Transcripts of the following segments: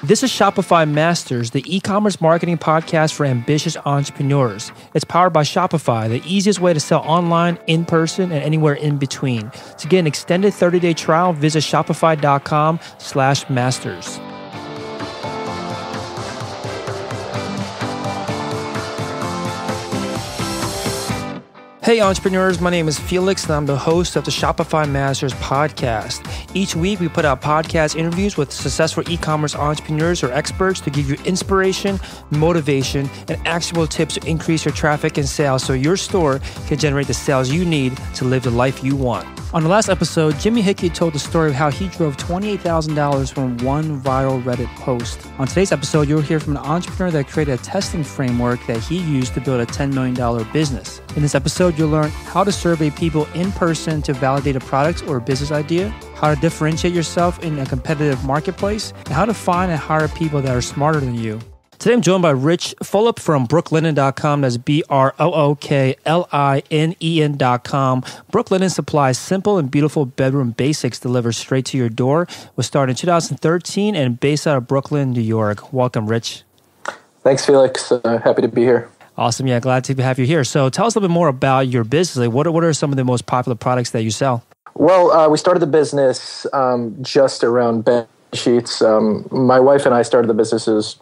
This is Shopify Masters, the e-commerce marketing podcast for ambitious entrepreneurs. It's powered by Shopify, the easiest way to sell online, in person, and anywhere in between. To get an extended 30-day trial, visit shopify.com/masters. Hey entrepreneurs, my name is Felix and I'm the host of the Shopify Masters podcast. Each week we put out podcast interviews with successful e-commerce entrepreneurs or experts to give you inspiration, motivation, and actionable tips to increase your traffic and sales so your store can generate the sales you need to live the life you want. On the last episode, Jimmy Hickey told the story of how he drove $28,000 from one viral Reddit post. On today's episode, you'll hear from an entrepreneur that created a testing framework that he used to build a $10 million business. In this episode, you'll learn how to survey people in person to validate a product or a business idea, how to differentiate yourself in a competitive marketplace, and how to find and hire people that are smarter than you. Today, I'm joined by Rich Fulop from brooklinen.com. That's BROOKLINEN.com. Brooklinen supplies simple and beautiful bedroom basics delivered straight to your door. Was started in 2013 and based out of Brooklyn, New York. Welcome, Rich. Thanks, Felix. Happy to be here. Awesome. Yeah, glad to have you here. So tell us a little bit more about your business. Like, what are some of the most popular products that you sell? Well, we started the business just around bed sheets. My wife and I started the businesses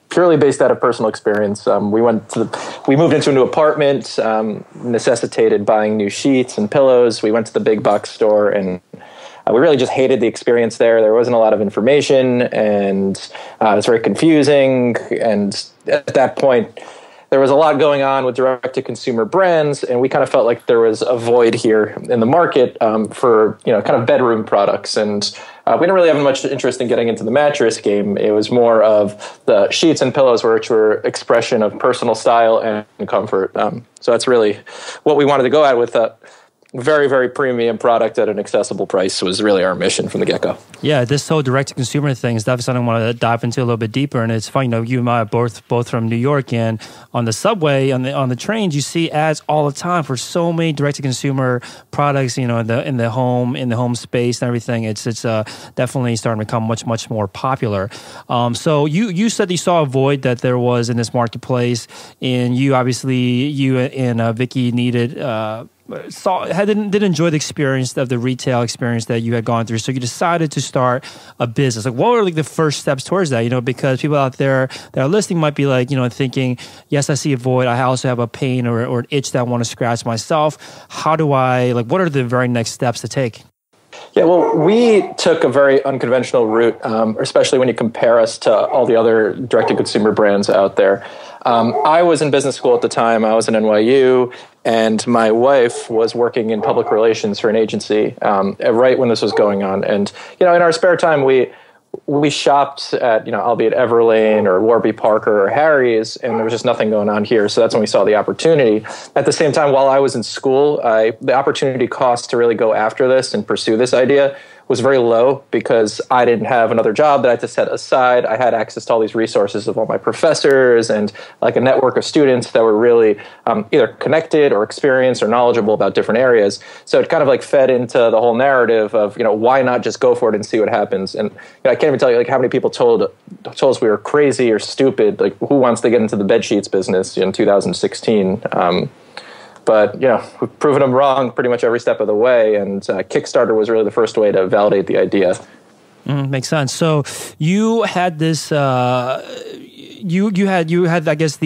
purely based out of personal experience. We moved into a new apartment, necessitated buying new sheets and pillows. We went to the big box store and we really just hated the experience there. There wasn't a lot of information and it was very confusing. And at that point, there was a lot going on with direct-to-consumer brands, and we kind of felt like there was a void here in the market for kind of bedroom products. And we didn't really have much interest in getting into the mattress game. It was more of the sheets and pillows, which were expression of personal style and comfort. So that's really what we wanted to go at with a very, very premium product at an accessible price was really our mission from the get-go. Yeah, this whole direct-to-consumer thing is definitely something I want to dive into a little bit deeper. And it's funny, you and I are both from New York, and on the subway, on the trains, you see ads all the time for so many direct-to-consumer products. In the home space and everything. It's definitely starting to become much more popular. So you said you saw a void that there was in this marketplace, and you and Vicky needed. Didn't enjoy the experience of the retail experience that you had gone through, so you decided to start a business. Like, what were the first steps towards that? Because people out there that are listening might be thinking, yes, I see a void. I also have a pain or an itch that I want to scratch myself. How do I what are the very next steps to take? Yeah, well, we took a very unconventional route, especially when you compare us to all the other direct-to-consumer brands out there. I was in business school at the time. I was in NYU, and my wife was working in public relations for an agency right when this was going on. And, in our spare time, we shopped at, albeit Everlane or Warby Parker or Harry's, and there was just nothing going on here. So that's when we saw the opportunity. At the same time, while I was in school, the opportunity cost to really go after this and pursue this idea was very low because I didn't have another job that I had to set aside. I had access to all these resources of all my professors and like a network of students that were really either connected or experienced or knowledgeable about different areas. So it kind of fed into the whole narrative of, why not just go for it and see what happens? And I can't even tell you how many people told us we were crazy or stupid. Who wants to get into the bed sheets business in 2016? But, we've proven them wrong pretty much every step of the way. And Kickstarter was really the first way to validate the idea. Makes sense. So you had this, you had, I guess,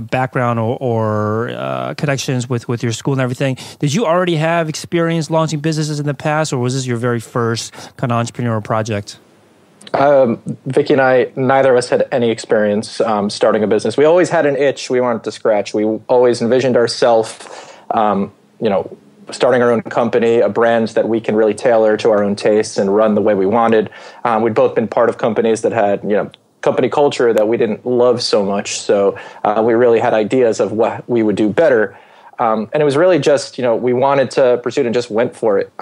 background or connections with your school and everything. Did you already have experience launching businesses in the past, or was this your very first kind of entrepreneurial project? Vicky and I, neither of us had any experience starting a business. We always had an itch we wanted to scratch. We always envisioned ourselves, starting our own company, a brand that we can really tailor to our own tastes and run the way we wanted. We'd both been part of companies that had, company culture that we didn't love so much. So we really had ideas of what we would do better. And it was really just, we wanted to pursue it and just went for it.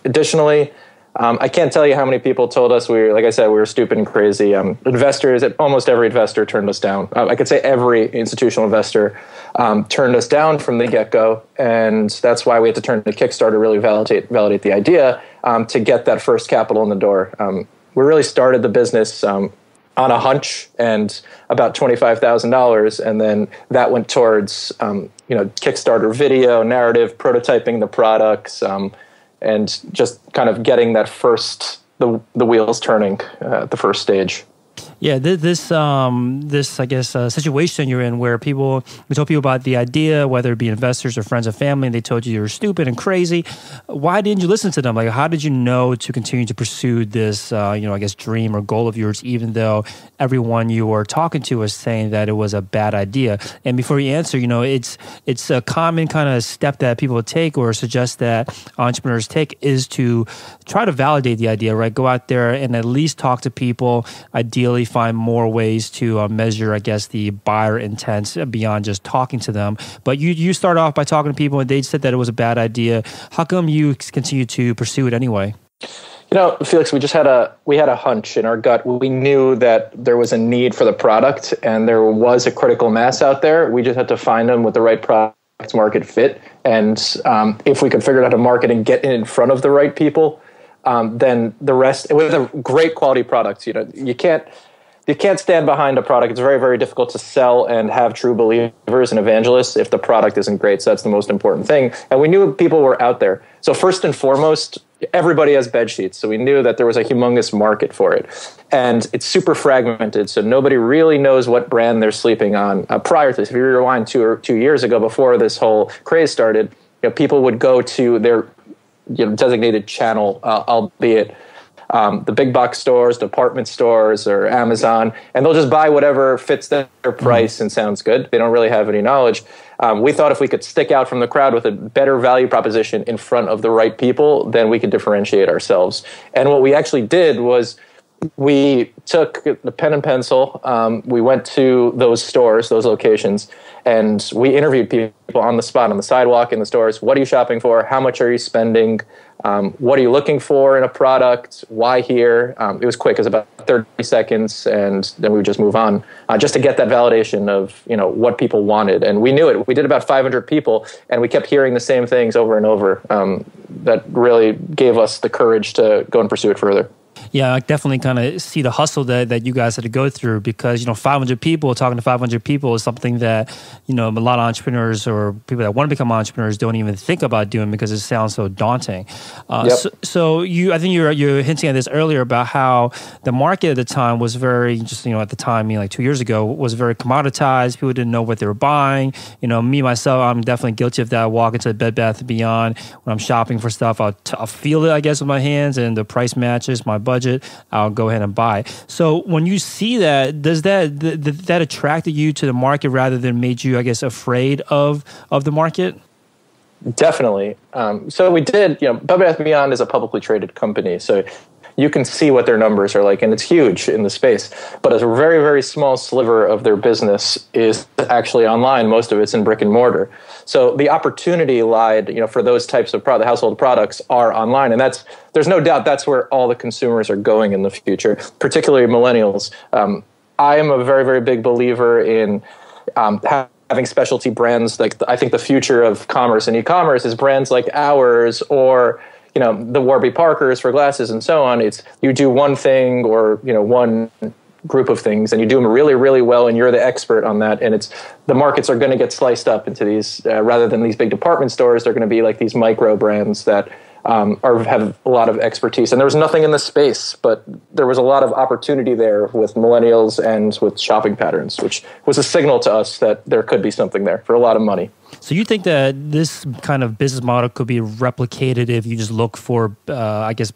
Additionally, I can't tell you how many people told us we were stupid and crazy. Investors, almost every investor turned us down. I could say every institutional investor turned us down from the get-go, and that's why we had to turn to Kickstarter to really validate the idea to get that first capital in the door. we really started the business on a hunch and about $25,000, and then that went towards Kickstarter video, narrative, prototyping the products, and just kind of getting that the wheels turning at the first stage. Yeah, this I guess situation you're in where we told people about the idea, whether it be investors or friends and family, and they told you were stupid and crazy. Why didn't you listen to them? Like, how did you know to continue to pursue this, I guess, dream or goal of yours, even though everyone you were talking to was saying that it was a bad idea? And before you answer, it's a common kind of step that people take or suggest that entrepreneurs take is to try to validate the idea, right? Go out there and at least talk to people, ideally find more ways to measure, I guess, the buyer intent beyond just talking to them. But you start off by talking to people and they said that it was a bad idea. How come you continue to pursue it anyway? Felix, we had a hunch in our gut. We knew that there was a need for the product and there was a critical mass out there. We just had to find them with the right product market fit. And if we could figure out how to market and get in front of the right people, then the rest, with a great quality product, you can't stand behind a product. It's very, very difficult to sell and have true believers and evangelists if the product isn't great. So that's the most important thing. And we knew people were out there. So first and foremost, everybody has bed sheets. So we knew that there was a humongous market for it. And it's super fragmented. So nobody really knows what brand they're sleeping on. Prior to this, if you rewind 2 years ago, before this whole craze started, people would go to their designated channel, albeit the big box stores, department stores, or Amazon, and they'll just buy whatever fits their price and sounds good. They don't really have any knowledge. We thought if we could stick out from the crowd with a better value proposition in front of the right people, then we could differentiate ourselves. And what we actually did was we took the pen and pencil, we went to those stores, those locations, and we interviewed people on the spot, on the sidewalk, in the stores. What are you shopping for? How much are you spending? What are you looking for in a product? Why here? It was quick. It was about 30 seconds, and then we would just move on, just to get that validation of what people wanted. And we knew it. We did about 500 people, and we kept hearing the same things over and over. That really gave us the courage to go and pursue it further. Yeah, I definitely kind of see the hustle that you guys had to go through because, 500 people, talking to 500 people is something that, a lot of entrepreneurs or people that want to become entrepreneurs don't even think about doing because it sounds so daunting. Yep. So I think you're hinting at this earlier about how the market at the time was very, just, at the time, like 2 years ago, was very commoditized. People didn't know what they were buying. Me, myself, I'm definitely guilty of that. I walk into Bed Bath & Beyond when I'm shopping for stuff. I'll feel it, I guess, with my hands and the price matches my budget. I'll go ahead and buy. So when you see that, does that attracted you to the market rather than made you, I guess, afraid of the market? Definitely. So we did, Bed Bath & Beyond is a publicly traded company. So you can see what their numbers are like, and it's huge in the space. But a very, very small sliver of their business is actually online. Most of it's in brick and mortar. So the opportunity lied, for those types of household products are online. And there's no doubt that's where all the consumers are going in the future, particularly millennials. I am a very, very big believer in having specialty brands. Like, I think the future of commerce and e-commerce is brands like ours or the Warby Parkers for glasses and so on. It's you do one thing or, one group of things and you do them really, really well and you're the expert on that. And the markets are going to get sliced up into these, rather than these big department stores, they're going to be like these micro brands that have a lot of expertise. And there was nothing in the space, but there was a lot of opportunity there with millennials and with shopping patterns, which was a signal to us that there could be something there for a lot of money. So you think that this kind of business model could be replicated if you just look for,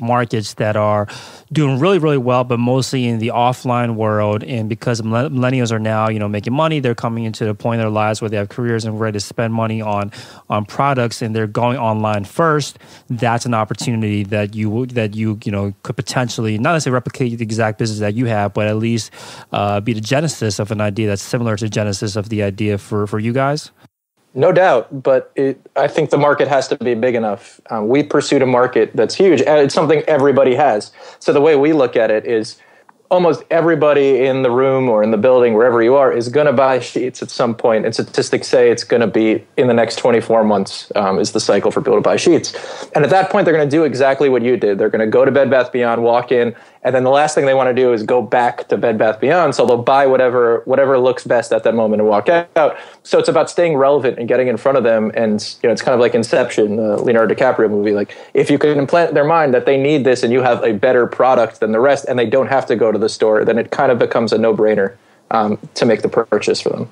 markets that are doing really, really well, but mostly in the offline world. And because millennials are now, making money, they're coming into the point in their lives where they have careers and ready to spend money on products, and they're going online first. That's an opportunity that you could potentially not necessarily replicate the exact business that you have, but at least be the genesis of an idea that's similar to the genesis of the idea for you guys. No doubt, but I think the market has to be big enough. We pursued a market that's huge, and it's something everybody has. So the way we look at it is almost everybody in the room or in the building, wherever you are, is going to buy sheets at some point. And statistics say it's going to be in the next 24 months is the cycle for people to buy sheets. And at that point, they're going to do exactly what you did. They're going to go to Bed Bath & Beyond, walk in, And then the last thing they want to do is go back to Bed Bath & Beyond. So they'll buy whatever looks best at that moment and walk out. So it's about staying relevant and getting in front of them. And it's kind of like Inception, the Leonardo DiCaprio movie. Like if you can implant in their mind that they need this and you have a better product than the rest and they don't have to go to the store, then it kind of becomes a no-brainer to make the purchase for them.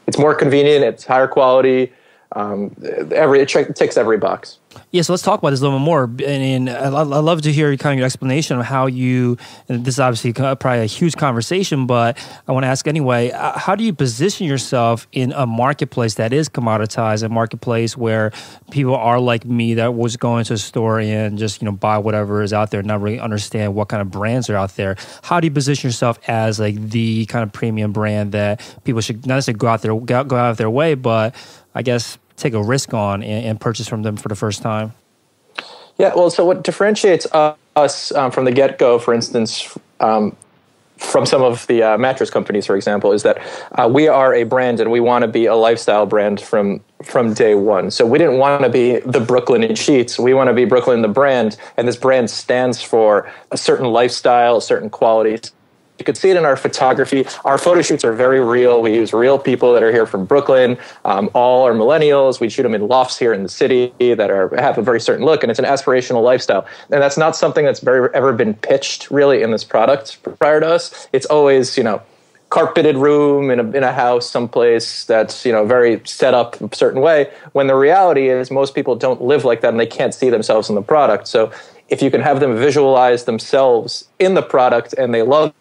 It's more convenient. It's higher quality. It ticks every box. Yeah, so let's talk about this a little bit more. And I'd love to hear kind of your explanation of how you, and this is obviously probably a huge conversation, but I want to ask anyway, how do you position yourself in a marketplace that is commoditized, a marketplace where people are like me that was going to a store and just, buy whatever is out there, not really understand what kind of brands are out there? How do you position yourself as like the kind of premium brand that people should not necessarily go out of their way, but I guess take a risk on and purchase from them for the first time? Yeah, well, so what differentiates us from the get-go, for instance, from some of the mattress companies, for example, is that we are a brand and we want to be a lifestyle brand from day one. So we didn't want to be the Brooklyn in sheets. We want to be Brooklyn the brand, and this brand stands for a certain lifestyle, a certain quality. You could see it in our photography. Our photo shoots are very real. We use real people that are here from Brooklyn. All are millennials. We shoot them in lofts here in the city that have a very certain look, and it's an aspirational lifestyle. And that's not something that's ever been pitched really in this product prior to us. It's always, carpeted room in a house someplace that's, very set up a certain way, when the reality is most people don't live like that and they can't see themselves in the product. So if you can have them visualize themselves in the product and they love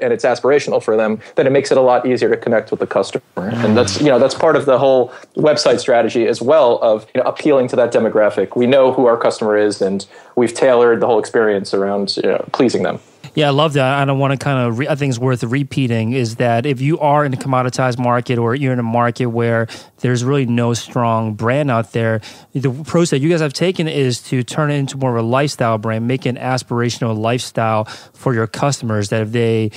and it's aspirational for them, then it makes it a lot easier to connect with the customer. And that's part of the whole website strategy as well of appealing to that demographic. We know who our customer is, and we've tailored the whole experience around pleasing them. Yeah, I love that. I don't want to I think it's worth repeating is that if you are in a commoditized market or you're in a market where there's really no strong brand out there, the approach that you guys have taken is to turn it into more of a lifestyle brand, make an aspirational lifestyle for your customers, that if they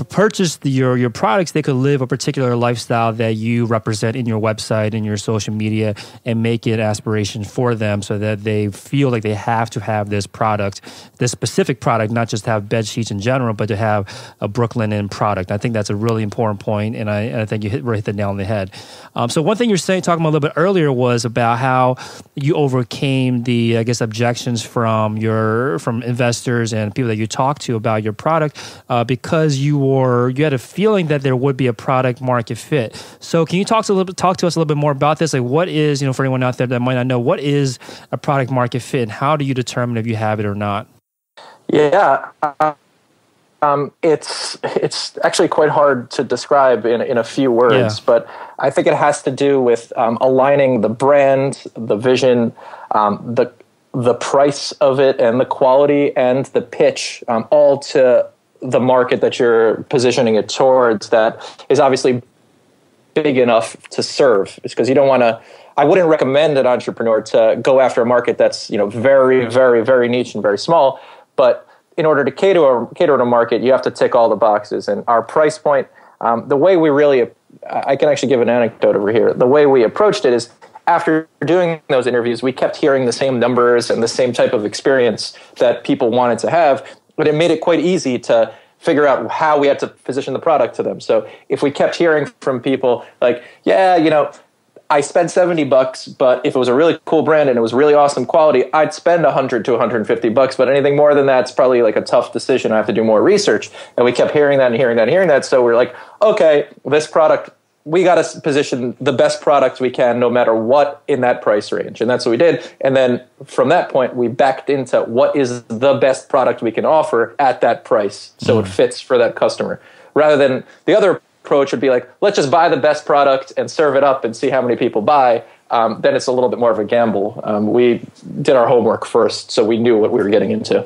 purchase your products, they could live a particular lifestyle that you represent in your website and your social media and make it aspiration for them so that they feel like they have to have this product, this specific product, not just to have bed sheets in general, but to have a Brooklyn Inn product. I think that's a really important point, and I think you hit the nail on the head. So one thing you're talking about a little bit earlier was about how you overcame the, objections from investors and people that you talked to about your product because you had a feeling that there would be a product market fit. So can you talk to us a little bit more about this? Like what is, for anyone out there that might not know, what is a product market fit and how do you determine if you have it or not? Yeah, it's actually quite hard to describe in a few words, but I think it has to do with aligning the brand, the vision, the price of it, and the quality and the pitch, all to the market that you're positioning it towards that is obviously big enough to serve. It's because you don't want to, I wouldn't recommend an entrepreneur to go after a market that's, very, very, very niche and very small. But in order to cater to a market, you have to tick all the boxes. And our price point, the way we really, I can actually give an anecdote over here. The way we approached it is after doing those interviews, we kept hearing the same numbers and the same type of experience that people wanted to have. But it made it quite easy to figure out how we had to position the product to them. So if we kept hearing from people like, I spent $70, but if it was a really cool brand and it was really awesome quality, I'd spend $100 to $150. But anything more than that's probably like a tough decision. I have to do more research. And we kept hearing that and hearing that and hearing that. So we're like, okay, this product, we got to position the best product we can no matter what in that price range. And that's what we did. And then from that point, we backed into what is the best product we can offer at that price so it fits for that customer. Rather than the other approach would be like, let's just buy the best product and serve it up and see how many people buy. Then it's a little bit more of a gamble. We did our homework first, so we knew what we were getting into.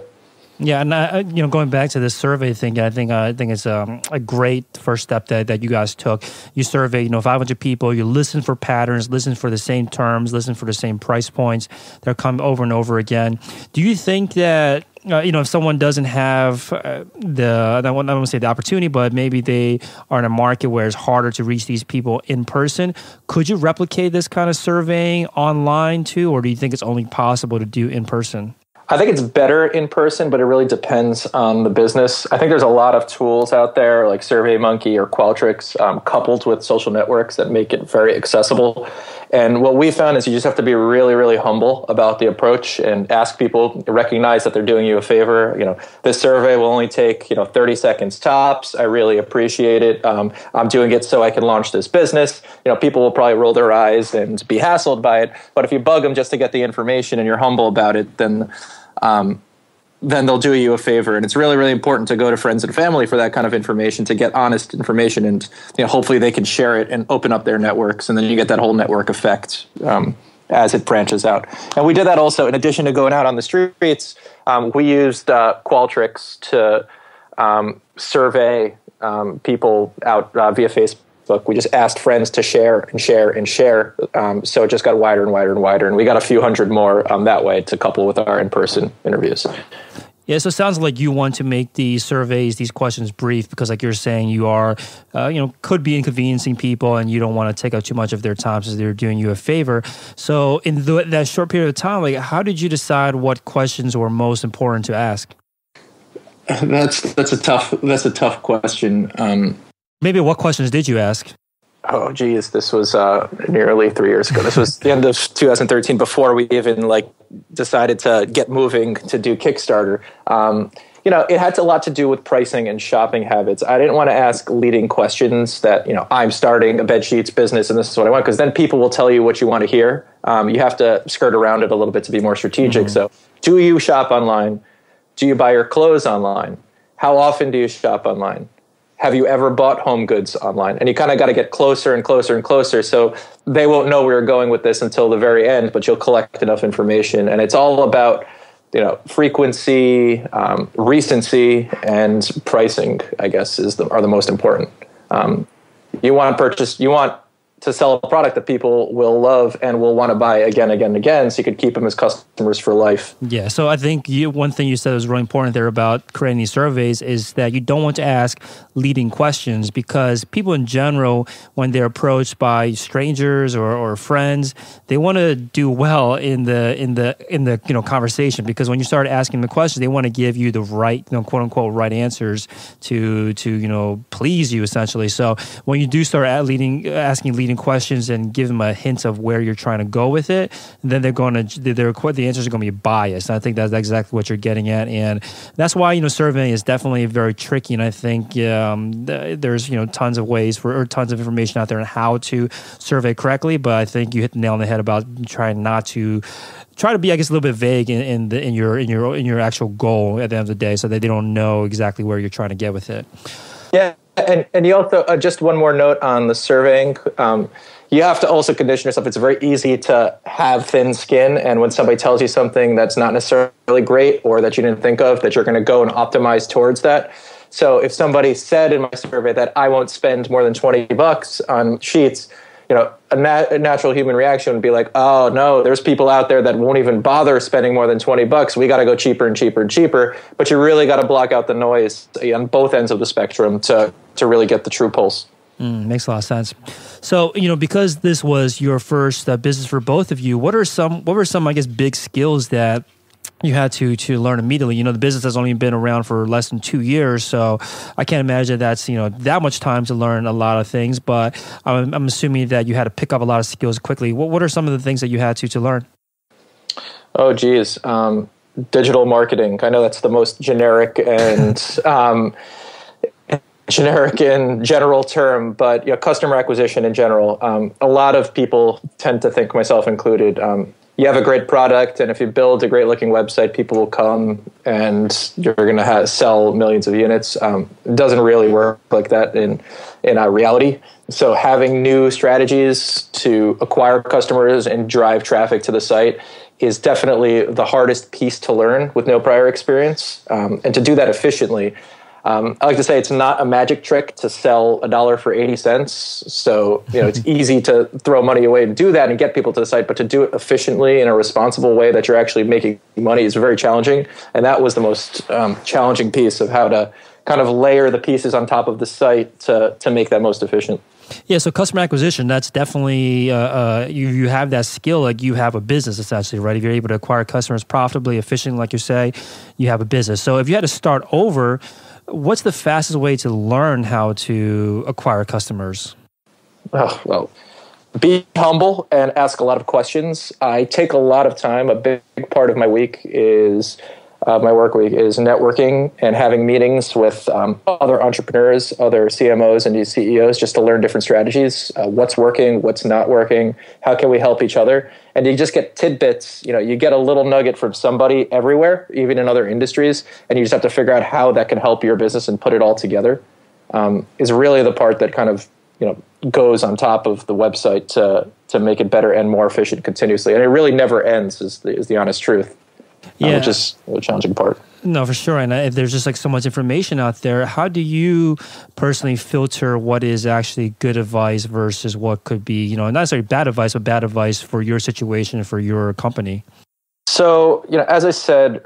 Yeah, and going back to this survey thing, I think it's a great first step that you guys took. You survey 500 people. You listen for patterns, listen for the same terms, listen for the same price points that come over and over again. Do you think that if someone doesn't have I don't want to say the opportunity, but maybe they are in a market where it's harder to reach these people in person, could you replicate this kind of surveying online too, or do you think it's only possible to do in person? I think it's better in person, but it really depends on the business. I think there's a lot of tools out there like SurveyMonkey or Qualtrics, coupled with social networks that make it very accessible. And what we found is you just have to be really, really humble about the approach and ask people, recognize that they're doing you a favor. This survey will only take, 30 seconds tops. I really appreciate it. I'm doing it so I can launch this business. People will probably roll their eyes and be hassled by it. But if you bug them just to get the information and you're humble about it, then they'll do you a favor. And it's really, really important to go to friends and family for that kind of information, to get honest information, and hopefully they can share it and open up their networks, and then you get that whole network effect as it branches out. And we did that also, in addition to going out on the streets, we used Qualtrics to survey people out via Facebook. We just asked friends to share and share and share. So it just got wider and wider and wider. And we got a few hundred more that way to couple with our in-person interviews. Yeah, so it sounds like you want to make these surveys, these questions brief, because like you're saying, you are, could be inconveniencing people, and you don't want to take up too much of their time since they're doing you a favor. So in that short period of time, like, how did you decide what questions were most important to ask? That's a tough question. Maybe what questions did you ask? Oh, geez, this was nearly 3 years ago. This was the end of 2013, before we even decided to get moving to do Kickstarter. It had a lot to do with pricing and shopping habits. I didn't want to ask leading questions that, I'm starting a bedsheets business and this is what I want, because then people will tell you what you want to hear. You have to skirt around it a little bit to be more strategic. Mm-hmm. So, do you shop online? Do you buy your clothes online? How often do you shop online? Have you ever bought home goods online? And you kind of got to get closer and closer and closer. So they won't know where you're going with this until the very end, but you'll collect enough information. And it's all about, frequency, recency, and pricing, I guess, are the most important. You want to sell a product that people will love and will want to buy again, again, and again, so you could keep them as customers for life. Yeah, so I think one thing you said was really important there about creating these surveys is that you don't want to ask leading questions, because people in general, when they're approached by strangers or friends, they want to do well in the conversation, because when you start asking the questions, they want to give you the right, quote unquote, right answers to please you, essentially. So when you do start asking leading questions and give them a hint of where you're trying to go with it, then the answers are going to be biased. And I think that's exactly what you're getting at, and that's why surveying is definitely very tricky. And I think there's tons of ways or tons of information out there on how to survey correctly. But I think you hit the nail on the head about trying not to be, I guess, a little bit vague in your actual goal at the end of the day, so that they don't know exactly where you're trying to get with it. Yeah. And you also, just one more note on the surveying, you have to also condition yourself. It's very easy to have thin skin, and when somebody tells you something that's not necessarily great or that you didn't think of, that you're going to go and optimize towards that. So if somebody said in my survey that I won't spend more than $20 on sheets, a natural human reaction would be like, oh no, there's people out there that won't even bother spending more than $20. We got to go cheaper and cheaper and cheaper. But you really got to block out the noise on both ends of the spectrum to really get the true pulse. Makes a lot of sense. So, because this was your first business for both of you, what were some, I guess, big skills that you had to learn immediately? The business has only been around for less than 2 years, so I can't imagine that's that much time to learn a lot of things. But I'm assuming that you had to pick up a lot of skills quickly. What are some of the things that you had to learn? Oh, geez, digital marketing. I know that's the most generic and generic in general term, but customer acquisition in general. A lot of people tend to think, myself included, you have a great product, and if you build a great-looking website, people will come, and you're going to sell millions of units. It doesn't really work like that in reality. So having new strategies to acquire customers and drive traffic to the site is definitely the hardest piece to learn with no prior experience, and to do that efficiently. I like to say it's not a magic trick to sell $1 for 80 cents. So, it's easy to throw money away and do that and get people to the site, but to do it efficiently in a responsible way that you're actually making money is very challenging. And that was the most challenging piece of how to kind of layer the pieces on top of the site to make that most efficient. Yeah, so customer acquisition, that's definitely, you have that skill, like you have a business essentially, right? If you're able to acquire customers profitably, efficiently, like you say, you have a business. So if you had to start over, what's the fastest way to learn how to acquire customers? Oh, well, be humble and ask a lot of questions. I take a lot of time. A big part of my week is my work week is networking and having meetings with other entrepreneurs, other CMOs and CEOs, just to learn different strategies. What's working, what's not working, how can we help each other? And you just get tidbits. You get a little nugget from somebody everywhere, even in other industries, and you just have to figure out how that can help your business and put it all together. Is really the part that kind of goes on top of the website to make it better and more efficient continuously. And it really never ends, is the honest truth. Yeah. Which is the challenging part. No, for sure. And if there's just like so much information out there, how do you personally filter what is actually good advice versus what could be, not necessarily bad advice, but bad advice for your situation, for your company? So, as I said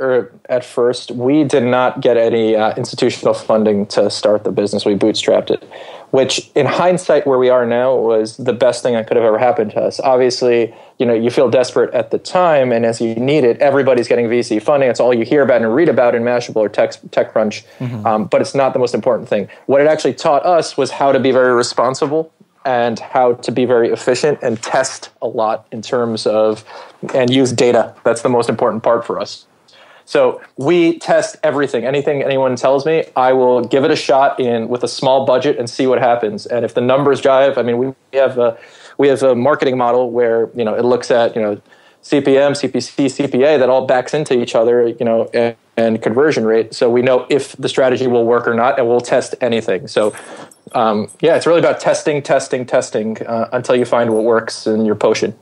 at first, we did not get any institutional funding to start the business. We bootstrapped it, which in hindsight, where we are now, was the best thing that could have ever happened to us. Obviously, you feel desperate at the time, and as you need it, everybody's getting VC funding. It's all you hear about and read about in Mashable or TechCrunch, but it's not the most important thing. What it actually taught us was how to be very responsible and how to be very efficient and test a lot in terms of, and use data. That's the most important part for us. So we test everything. Anything anyone tells me, I will give it a shot with a small budget and see what happens. And if the numbers jive, we have a marketing model where, it looks at, CPM, CPC, CPA, that all backs into each other, and conversion rate. So we know if the strategy will work or not, and we'll test anything. So, it's really about testing until you find what works in your potion.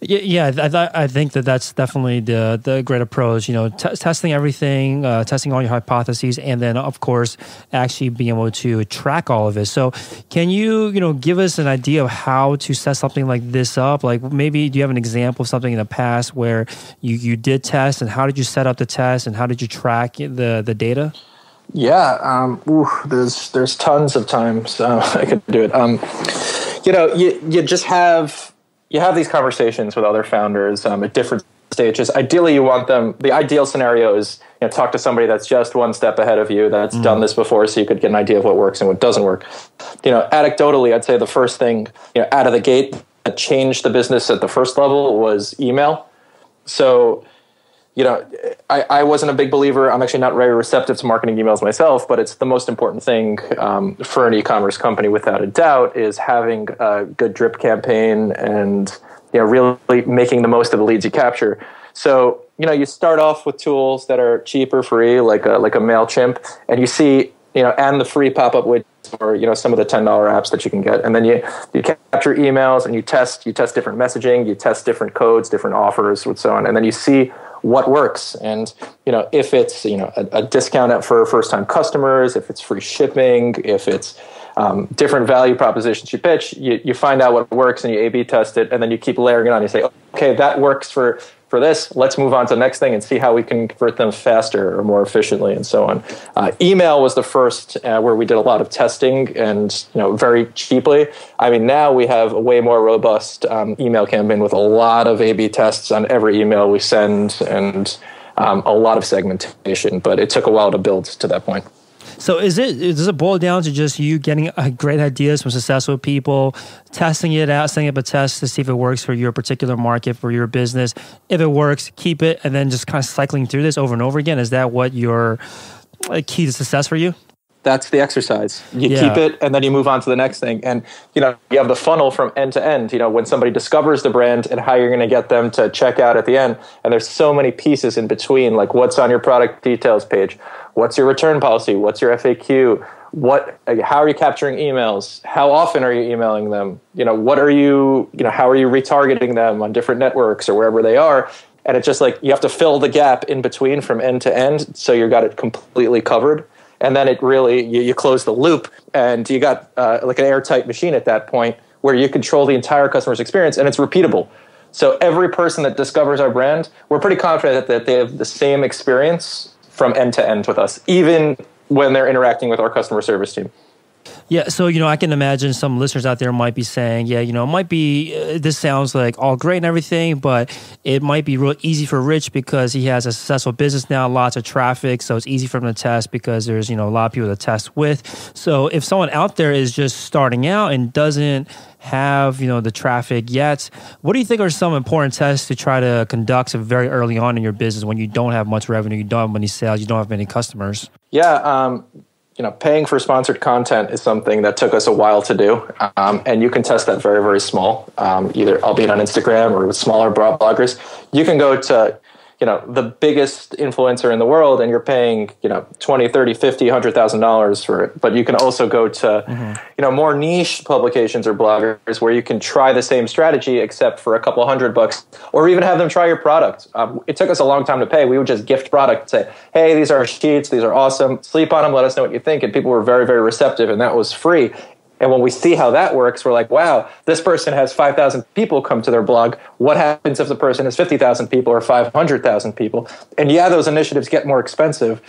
Yeah, I think that's definitely the great approach. Testing everything, testing all your hypotheses, and then of course actually being able to track all of it. So, can you give us an idea of how to set something like this up? Like maybe do you have an example of something in the past where you did test, and how did you set up the test, and how did you track the data? Yeah, there's tons of times I could do it. You just have. You have these conversations with other founders at different stages. Ideally, you want them. The ideal scenario is talk to somebody that's just one step ahead of you, that's done this before, so you could get an idea of what works and what doesn't work. Anecdotally, I'd say the first thing out of the gate that changed the business at the first level was email. So, I wasn't a big believer. I'm actually not very receptive to marketing emails myself, but it's the most important thing for an e-commerce company, without a doubt, is having a good drip campaign and really making the most of the leads you capture. So you start off with tools that are cheap or free, like a MailChimp, and you see and the free pop-up widgets, or some of the $10 apps that you can get, and then you capture emails and you test different messaging, you test different codes, different offers, and so on, and then you see what works. And if it's a discount for first-time customers, if it's free shipping, if it's different value propositions you pitch, you find out what works and you A/B test it, and then you keep layering it on. You say, okay, that works for this. Let's move on to the next thing and see how we can convert them faster or more efficiently, and so on. Email was the first where we did a lot of testing, and very cheaply. Now we have a way more robust email campaign with a lot of A/B tests on every email we send, and a lot of segmentation. But it took a while to build to that point. So does it boil down to just you getting great ideas from successful people, testing it out, setting up a test to see if it works for your particular market, for your business? If it works, keep it, and then just kind of cycling through this over and over again? Is that what your key to success for you? That's the exercise. You keep it, and then you move on to the next thing. And, you have the funnel from end to end, when somebody discovers the brand and how you're going to get them to check out at the end. And there's so many pieces in between, like what's on your product details page, what's your return policy, what's your FAQ, how are you capturing emails, how often are you emailing them, how are you retargeting them on different networks or wherever they are. And it's just like you have to fill the gap in between from end to end, so you got it completely covered. And then it really, you close the loop, and you got like an airtight machine at that point where you control the entire customer's experience, and it's repeatable. So every person that discovers our brand, we're pretty confident that they have the same experience from end to end with us, even when they're interacting with our customer service team. Yeah, so, I can imagine some listeners out there might be saying, yeah, it might be, this sounds like all great and everything, but it might be real easy for Rich because he has a successful business now, lots of traffic, so it's easy for him to test because there's, a lot of people to test with. So if someone out there is just starting out and doesn't have, the traffic yet, what do you think are some important tests to try to conduct very early on in your business when you don't have much revenue, you don't have many sales, you don't have many customers? Yeah, paying for sponsored content is something that took us a while to do, and you can test that very, very small, either albeit on Instagram or with smaller bloggers. You can go to, the biggest influencer in the world, and you're paying, $20, $30, $50, $100,000 for it. But you can also go to, more niche publications or bloggers where you can try the same strategy except for a couple $100, or even have them try your product. It took us a long time to pay. We would just gift product, say, hey, these are our sheets, these are awesome, sleep on them, let us know what you think. And people were very, very receptive, and that was free. And when we see how that works, we're like, wow, this person has 5,000 people come to their blog. What happens if the person has 50,000 people or 500,000 people? And yeah, those initiatives get more expensive,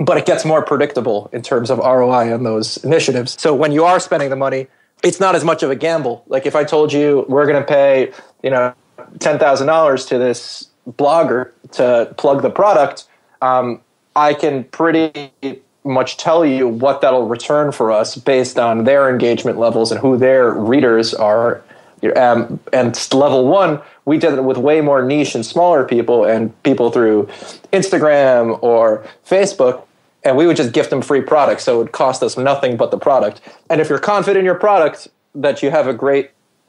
but it gets more predictable in terms of ROI on those initiatives. So when you are spending the money, it's not as much of a gamble. Like if I told you we're going to pay, $10,000 to this blogger to plug the product, I can pretty much tell you what that'll return for us based on their engagement levels and who their readers are. And level one, we did it with way more niche and smaller people and people through Instagram or Facebook, and we would just gift them free products. So it would cost us nothing but the product. And if you're confident in your product that you have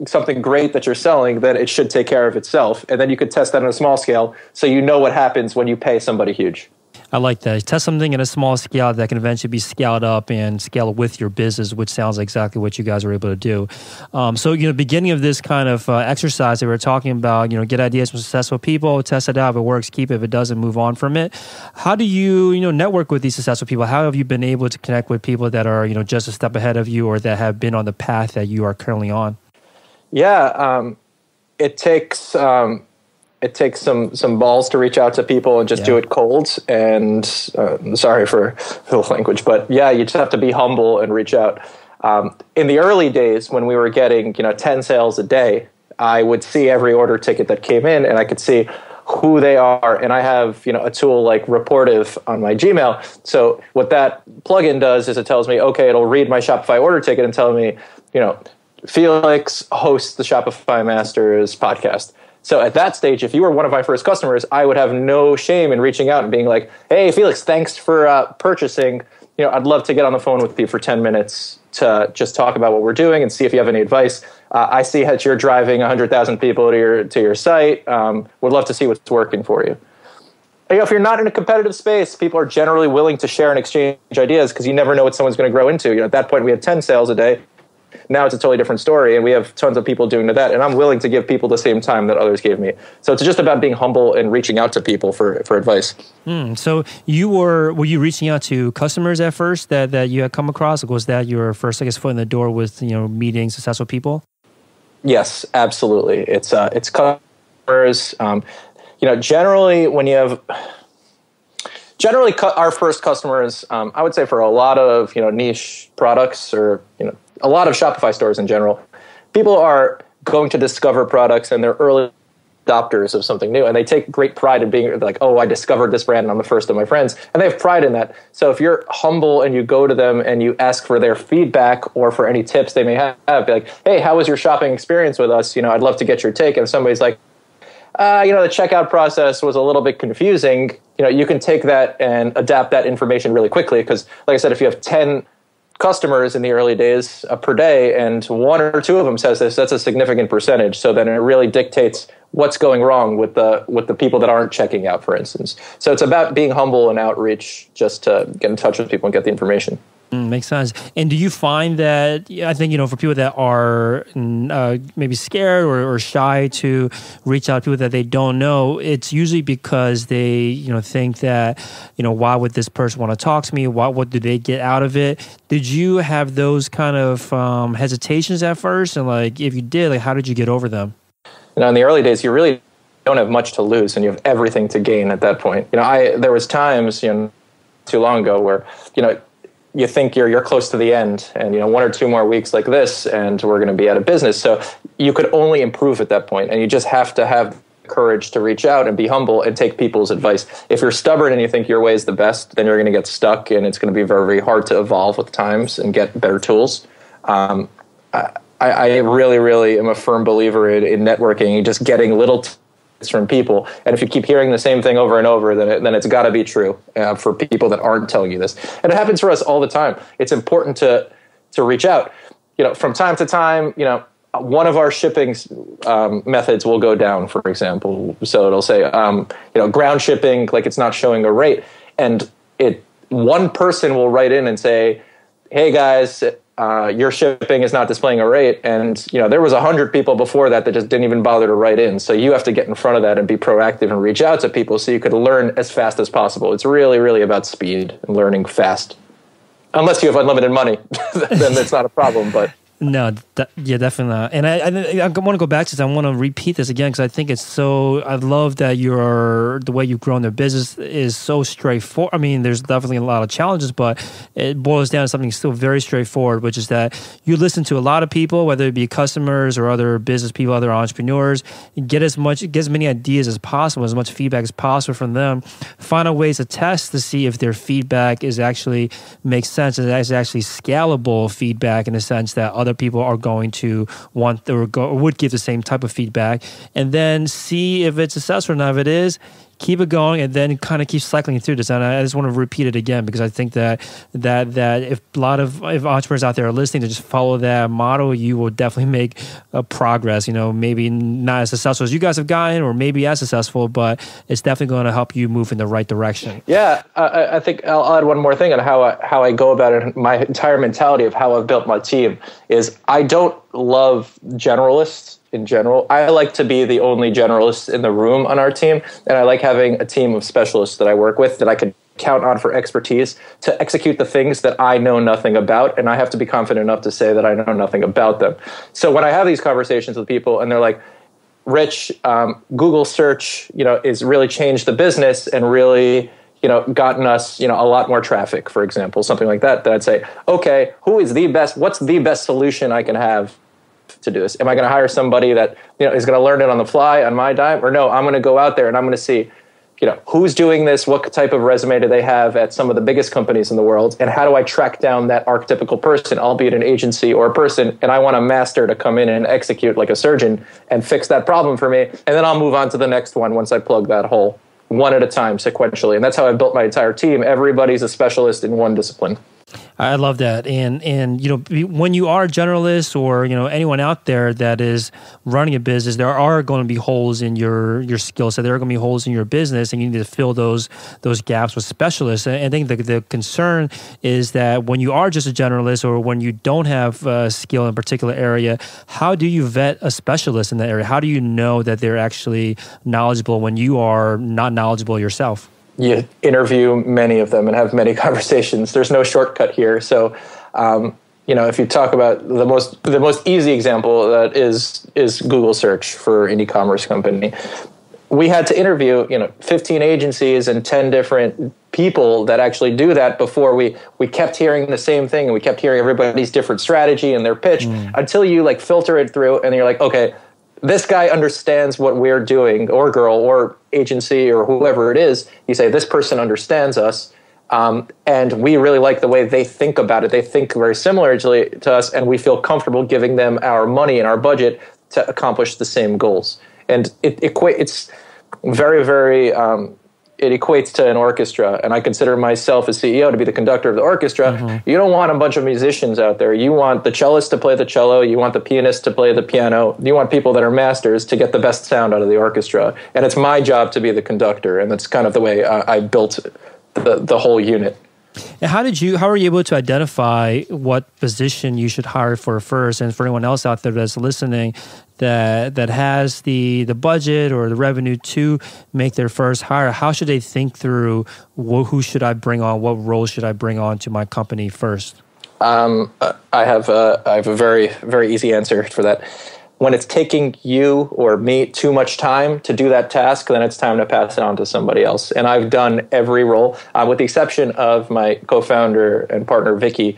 something great that you're selling, then it should take care of itself. And then you could test that on a small scale so you know what happens when you pay somebody huge. I like that. Test something at a small scale that can eventually be scaled up and scale with your business, which sounds like exactly what you guys were able to do. So, beginning of this kind of exercise that we were talking about, get ideas from successful people, test it out. If it works, keep it. If it doesn't, move on from it. How do you, network with these successful people? How have you been able to connect with people that are, just a step ahead of you or that have been on the path that you are currently on? Yeah, it takes some balls to reach out to people and just do it cold. And sorry for the language, but yeah, you just have to be humble and reach out. In the early days when we were getting 10 sales a day, I would see every order ticket that came in, and I could see who they are. And I have a tool like Reportive on my Gmail. So what that plugin does is it tells me, okay, it'll read my Shopify order ticket and tell me, Felix hosts the Shopify Masters podcast. So at that stage, if you were one of my first customers, I would have no shame in reaching out and being like, hey, Felix, thanks for purchasing. I'd love to get on the phone with you for 10 minutes to just talk about what we're doing and see if you have any advice. I see that you're driving 100,000 people to your site. Would love to see what's working for you. If you're not in a competitive space, people are generally willing to share and exchange ideas because you never know what someone's going to grow into. At that point, we had 10 sales a day. Now it's a totally different story, and we have tons of people doing that, and I'm willing to give people the same time that others gave me. So it's just about being humble and reaching out to people for advice. So were you reaching out to customers at first that you had come across? Or was that your first, foot in the door with meeting successful people? Yes, absolutely. It's customers. Generally when you have. Generally, our first customers, I would say for a lot of niche products or a lot of Shopify stores in general, people are going to discover products and they're early adopters of something new, and they take great pride in being like, oh, I discovered this brand and I'm the first of my friends, and they have pride in that. So if you're humble and you go to them and you ask for their feedback or for any tips they may have, be like, hey, how was your shopping experience with us? I'd love to get your take. And somebody's like, the checkout process was a little bit confusing. You can take that and adapt that information really quickly because, like I said, if you have 10 customers in the early days per day and one or two of them says this, that's a significant percentage. So then it really dictates what's going wrong with the people that aren't checking out, for instance. So it's about being humble and outreach just to get in touch with people and get the information. Makes sense. And do you find that, I think, for people that are maybe scared or shy to reach out to people that they don't know, it's usually because they, think that, why would this person want to talk to me? What do they get out of it? Did you have those kind of hesitations at first? And if you did, how did you get over them? In the early days, you really don't have much to lose and you have everything to gain at that point. There was times, too long ago where, you think you're close to the end, and 1 or 2 more weeks like this, and we're going to be out of business. So you could only improve at that point, and you just have to have courage to reach out and be humble and take people's advice. If you're stubborn and you think your way is the best, then you're going to get stuck, and it's going to be very, very hard to evolve with times and get better tools. I really, really am a firm believer in networking and just getting little tips from people. And if you keep hearing the same thing over and over, then it's got to be true for people that aren't telling you this. And it happens for us all the time. It's important to reach out. From time to time, one of our shipping methods will go down, for example. So it'll say, ground shipping, like it's not showing a rate. And one person will write in and say, hey guys, your shipping is not displaying a rate. And, there was 100 people before that just didn't even bother to write in. So you have to get in front of that and be proactive and reach out to people so you could learn as fast as possible. It's really, really about speed and learning fast. Unless you have unlimited money, then it's not a problem, but... No, yeah, definitely not. And I want to go back to this. I want to repeat this again because I think it's so. I love that the way you've grown their business is so straightforward. I mean, there's definitely a lot of challenges, but it boils down to something still very straightforward, which is that you listen to a lot of people, whether it be customers or other business people, other entrepreneurs, get as many ideas as possible, as much feedback as possible from them. Find out ways to test to see if their feedback makes sense and is actually scalable feedback in the sense that other people are going to want or would give the same type of feedback, and then see if it's successful or not. If it is, keep it going, and then kind of keep cycling through this. And I just want to repeat it again because I think that if entrepreneurs out there are listening to just follow that model, you will definitely make progress. Maybe not as successful as you guys have gotten, or maybe as successful, but it's definitely going to help you move in the right direction. Yeah, I think I'll add one more thing on how I go about it. My entire mentality of how I've built my team is I don't love generalists. In general, I like to be the only generalist in the room on our team, and I like having a team of specialists that I work with that I can count on for expertise to execute the things that I know nothing about, and I have to be confident enough to say that I know nothing about them. So when I have these conversations with people and they're like, Rich, Google search, is really changed the business and really, gotten us, a lot more traffic, for example, something like that, then I'd say, okay, what's the best solution I can have to do this? Am I going to hire somebody that is going to learn it on the fly on my dime, or no? I'm going to go out there and I'm going to see, who's doing this, what type of resume do they have at some of the biggest companies in the world, and how do I track down that archetypical person, albeit an agency or a person, and I want a master to come in and execute like a surgeon and fix that problem for me, and then I'll move on to the next one once I plug that hole, one at a time, sequentially. And that's how I built my entire team. Everybody's a specialist in one discipline. I love that. And when you are a generalist or, anyone out there that is running a business, there are going to be holes in your skill set. There are going to be holes in your business, and you need to fill those gaps with specialists. And I think the concern is that when you are just a generalist or when you don't have skill in a particular area, how do you vet a specialist in that area? How do you know that they're actually knowledgeable when you are not knowledgeable yourself? You interview many of them and have many conversations. There's no shortcut here. So, if you talk about the most easy example that is Google search for an e-commerce company, we had to interview 15 agencies and 10 different people that actually do that before we kept hearing the same thing, and we kept hearing everybody's different strategy and their pitch until you filter it through, and you're like, okay, this guy understands what we're doing, or girl, or agency, or whoever it is. You say, this person understands us, and we really like the way they think about it. They think very similarly to us, and we feel comfortable giving them our money and our budget to accomplish the same goals. And it's very, very... it equates to an orchestra, and I consider myself as CEO to be the conductor of the orchestra. Mm-hmm. You don't want a bunch of musicians out there. You want the cellist to play the cello. You want the pianist to play the piano. You want people that are masters to get the best sound out of the orchestra. And it's my job to be the conductor, and that's kind of the way I built the whole unit. And how were you able to identify what position you should hire for first? And for anyone else out there that's listening that has the budget or the revenue to make their first hire, how should they think through who should I bring on? What role should I bring on to my company first? I have a very, very easy answer for that. when it's taking you or me too much time to do that task, then it's time to pass it on to somebody else. And I've done every role, with the exception of my co-founder and partner, Vicky,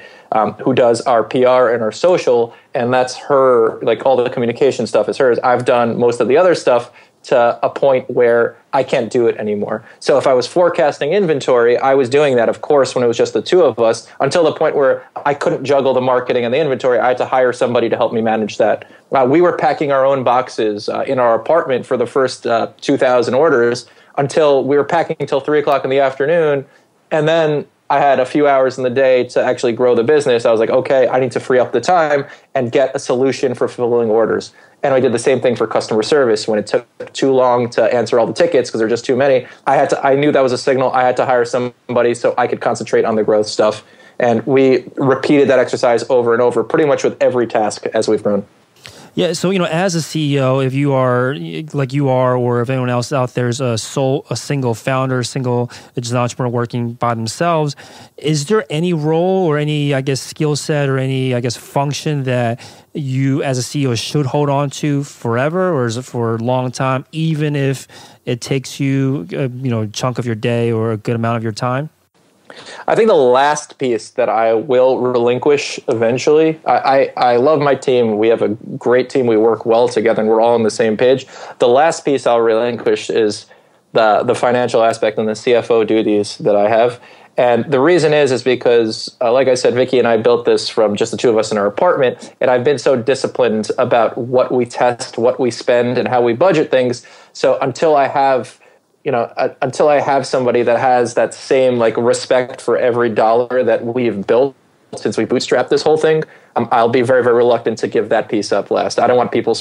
who does our PR and our social, and that's her, like all the communication stuff is hers. I've done most of the other stuff to a point where I can't do it anymore. So if I was forecasting inventory, I was doing that, of course, when it was just the two of us, until the point where I couldn't juggle the marketing and the inventory. I had to hire somebody to help me manage that. We were packing our own boxes in our apartment for the first 2,000 orders until we were packing until 3 o'clock in the afternoon. And then I had a few hours in the day to actually grow the business. I was like, okay, I need to free up the time and get a solution for fulfilling orders. And I did the same thing for customer service. When it took too long to answer all the tickets because there were just too many, I knew that was a signal. I had to hire somebody so I could concentrate on the growth stuff. And we repeated that exercise over and over, pretty much with every task as we've grown. Yeah, so as a CEO, if you are like you are, or if anyone else out there is a single founder, just an entrepreneur working by themselves, is there any role or any, skill set or any, function that you as a CEO should hold on to forever, or is it for a long time, even if it takes you, a chunk of your day or a good amount of your time? I think the last piece that I will relinquish eventually, I love my team. We have a great team. We work well together and we're all on the same page. The last piece I'll relinquish is the financial aspect and the CFO duties that I have. And the reason is because, like I said, Vicky and I built this from just the two of us in our apartment. And I've been so disciplined about what we test, what we spend, and how we budget things. So until I have somebody that has that same respect for every dollar that we've built since we bootstrapped this whole thing, I'll be very, very reluctant to give that piece up last. I don't want people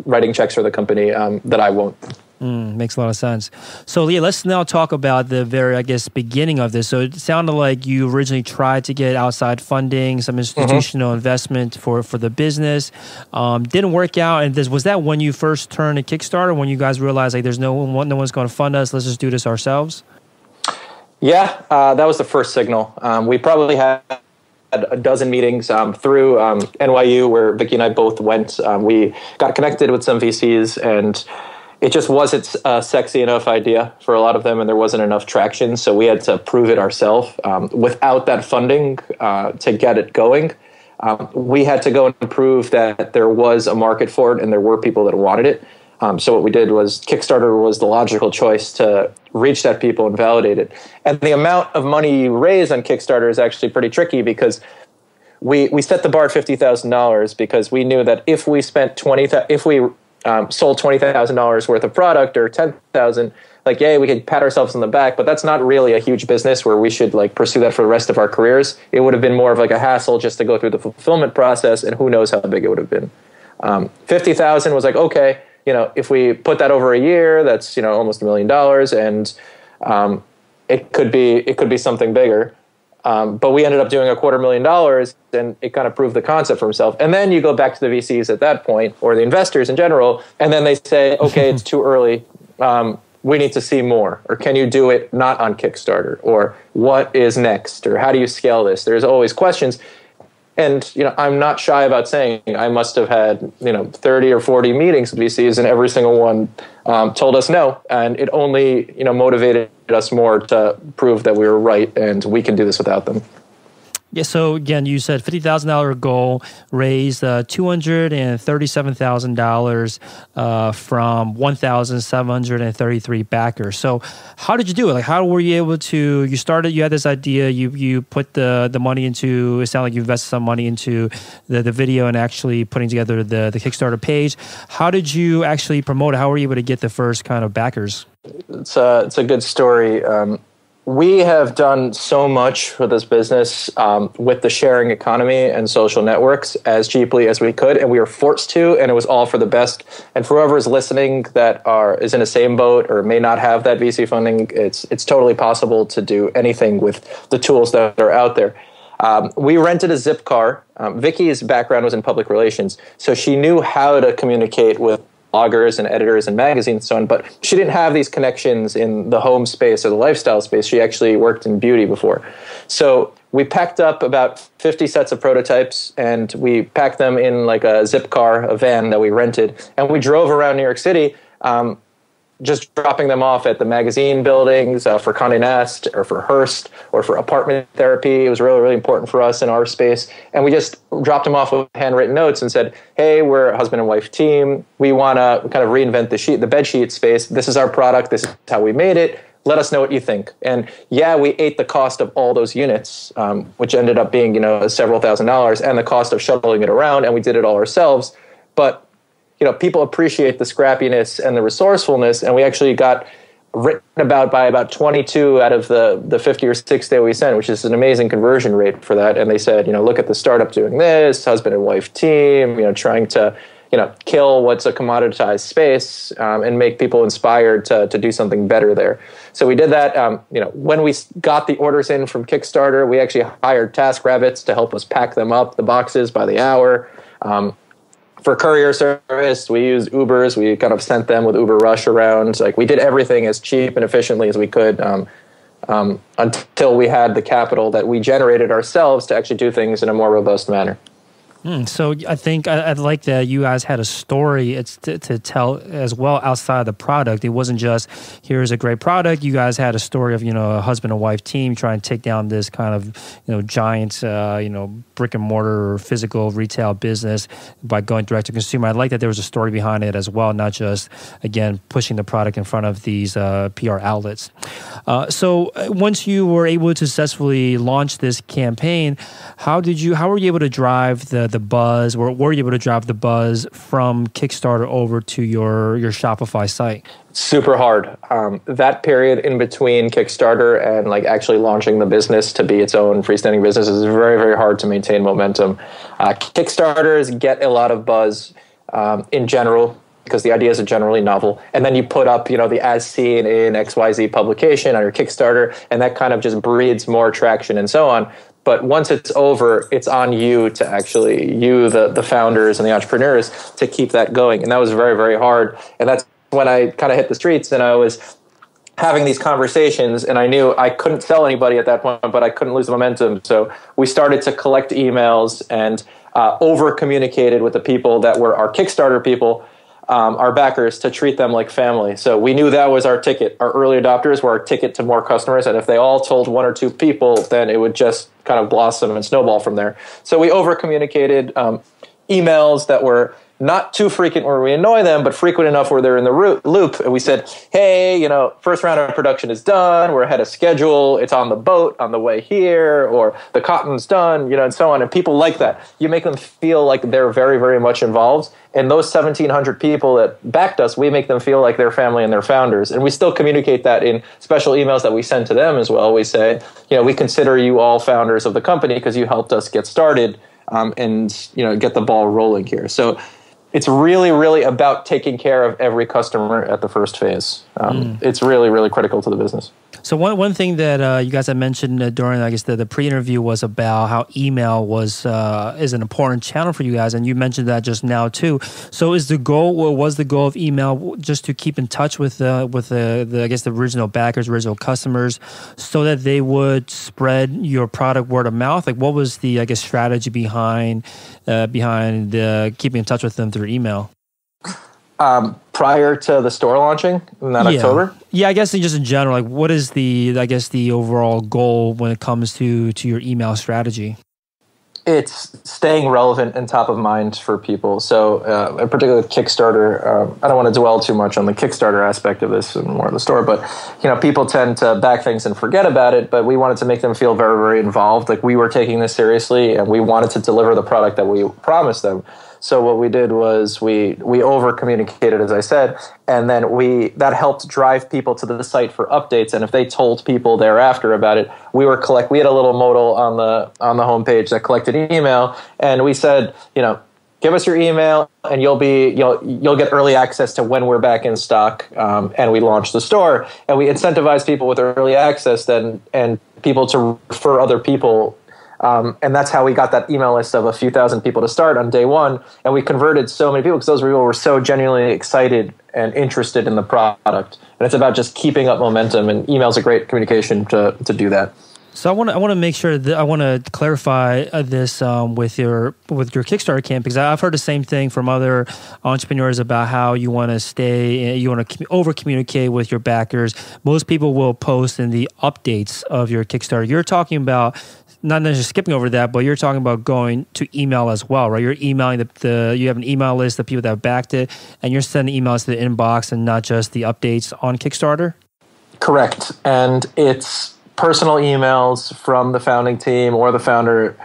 writing checks for the company that I won't. Makes a lot of sense. So yeah, let's now talk about the very, beginning of this. So it sounded like you originally tried to get outside funding, some institutional investment for the business. Didn't work out. And was that when you first turned to Kickstarter, when you guys realized there's no one's going to fund us, let's just do this ourselves? Yeah, that was the first signal. We probably had a dozen meetings through NYU where Vicky and I both went. We got connected with some VCs, and it just wasn't a sexy enough idea for a lot of them, and there wasn't enough traction. So we had to prove it ourselves. Without that funding to get it going, we had to go and prove that there was a market for it and there were people that wanted it. So what we did was Kickstarter was the logical choice to reach that people and validate it. And the amount of money you raise on Kickstarter is actually pretty tricky because we set the bar at $50,000 because we knew that if we spent sold $20,000 worth of product or $10,000, we could pat ourselves on the back, but that's not really a huge business where we should pursue that for the rest of our careers. It would have been more of a hassle just to go through the fulfillment process, and who knows how big it would have been. 50,000 was okay, if we put that over a year, that's almost $1 million, and it could be something bigger. But we ended up doing $250,000, and it kind of proved the concept for himself. And then you go back to the VCs at that point, or the investors in general, and then they say, okay, it's too early. We need to see more. Or can you do it not on Kickstarter? Or what is next? Or how do you scale this? There's always questions. And I'm not shy about saying I must have had 30 or 40 meetings with VCs, and every single one told us no. And it only motivated us more to prove that we were right and we can do this without them. Yeah, so again, you said $50,000 goal, raised $237,000 from 1,733 backers. So how did you do it? How were you able to, you had this idea, you put the money into, it sounded like you invested some money into the video and actually putting together the Kickstarter page. How did you actually promote it? How were you able to get the first kind of backers? It's a good story. We have done so much for this business with the sharing economy and social networks as cheaply as we could, and we were forced to, and it was all for the best. And for whoever is listening that is in the same boat or may not have that VC funding, it's totally possible to do anything with the tools that are out there. We rented a zip car. Vicky's background was in public relations, so she knew how to communicate with bloggers and editors and magazines and so on, but she didn't have these connections in the home space or the lifestyle space. She actually worked in beauty before. So we packed up about 50 sets of prototypes, and we packed them in like a zip car, a van that we rented, and we drove around New York City, just dropping them off at the magazine buildings for Condé Nast or for Hearst or for Apartment Therapy. It was really, really important for us in our space. And we just dropped them off with handwritten notes and said, hey, we're a husband and wife team. We want to kind of reinvent the bed sheet space. This is our product. This is how we made it. Let us know what you think. And yeah, we ate the cost of all those units, which ended up being, several $1,000s, and the cost of shuttling it around. And we did it all ourselves. But people appreciate the scrappiness and the resourcefulness, and we actually got written about by about 22 out of the 50 or 60 that we sent, which is an amazing conversion rate for that. And they said, look at the startup doing this, husband and wife team, trying to, kill what's a commoditized space and make people inspired to do something better there. So we did that. When we got the orders in from Kickstarter, we actually hired TaskRabbits to help us pack them up, the boxes, by the hour. For courier service, we used Ubers. We kind of sent them with Uber Rush around. Like, we did everything as cheap and efficiently as we could until we had the capital that we generated ourselves to actually do things in a more robust manner. So I think I'd like that you guys had a story to tell as well outside of the product. It wasn't just, here's a great product. You guys had a story of, a husband and wife team trying to take down this kind of, giant, brick and mortar or physical retail business by going direct to consumer. I like that there was a story behind it as well, not just, again, pushing the product in front of these PR outlets. So once you were able to successfully launch this campaign, how were you able to drive the buzz, or were you able to drive the buzz from Kickstarter over to your Shopify site? Super hard. That period in between Kickstarter and like actually launching the business to be its own freestanding business is very, very hard to maintain momentum. Kickstarters get a lot of buzz in general because the ideas are generally novel. And then you put up, the as seen in XYZ publication on your Kickstarter, and that kind of just breeds more traction and so on. But once it's over, it's on you to actually, the founders and the entrepreneurs, to keep that going. And that was very, very hard. And that's when I kind of hit the streets and I was having these conversations, and I knew I couldn't sell anybody at that point, but I couldn't lose the momentum. So we started to collect emails and over-communicated with the people that were our Kickstarter people, our backers, to treat them like family. So we knew that was our ticket. Our early adopters were our ticket to more customers, and if they all told one or two people, then it would just kind of blossom and snowball from there. So we over-communicated emails that were not too frequent where we annoy them, but frequent enough where they're in the loop. And we said, hey, first round of production is done. We're ahead of schedule. It's on the boat on the way here, or the cotton's done, and so on. And people like that. You make them feel like they're very, very much involved. And those 1,700 people that backed us, we make them feel like they're family and they're founders. And we still communicate that in special emails that we send to them as well. We say, we consider you all founders of the company because you helped us get started and get the ball rolling here. So it's really, really about taking care of every customer at the first phase. It's really, really critical to the business. So one thing that you guys had mentioned during, I guess, the pre-interview was about how email is an important channel for you guys, and you mentioned that just now too. So was the goal of email just to keep in touch with the I guess the original backers, original customers, so that they would spread your product word of mouth? Like, what was the, I guess, strategy behind keeping in touch with them through email? Prior to the store launching in that October? Yeah, I guess just in general, like, what is the overall goal when it comes to your email strategy? It's staying relevant and top of mind for people. So, in particular with Kickstarter, I don't want to dwell too much on the Kickstarter aspect of this and more of the store, but people tend to back things and forget about it. But we wanted to make them feel very, very involved. Like, we were taking this seriously, and we wanted to deliver the product that we promised them. So what we did was we over-communicated, as I said, and then that helped drive people to the site for updates. And if they told people thereafter about it, we had a little modal on the homepage that collected email, and we said, give us your email, and you'll get early access to when we're back in stock. And we launched the store, and we incentivized people with early access and people to refer other people. And that's how we got that email list of a few thousand people to start on day one. And we converted so many people because those people were so genuinely excited and interested in the product. And it's about just keeping up momentum, and email's a great communication to do that. So I want to make sure that I want to clarify this with your Kickstarter campaign, because I've heard the same thing from other entrepreneurs about how you want to over communicate with your backers. Most people will post in the updates of your Kickstarter. You're talking about not necessarily skipping over that, but you're talking about going to email as well, right? You're emailing you have an email list of people that have backed it, and you're sending emails to the inbox and not just the updates on Kickstarter? Correct. And it's personal emails from the founding team or the founder,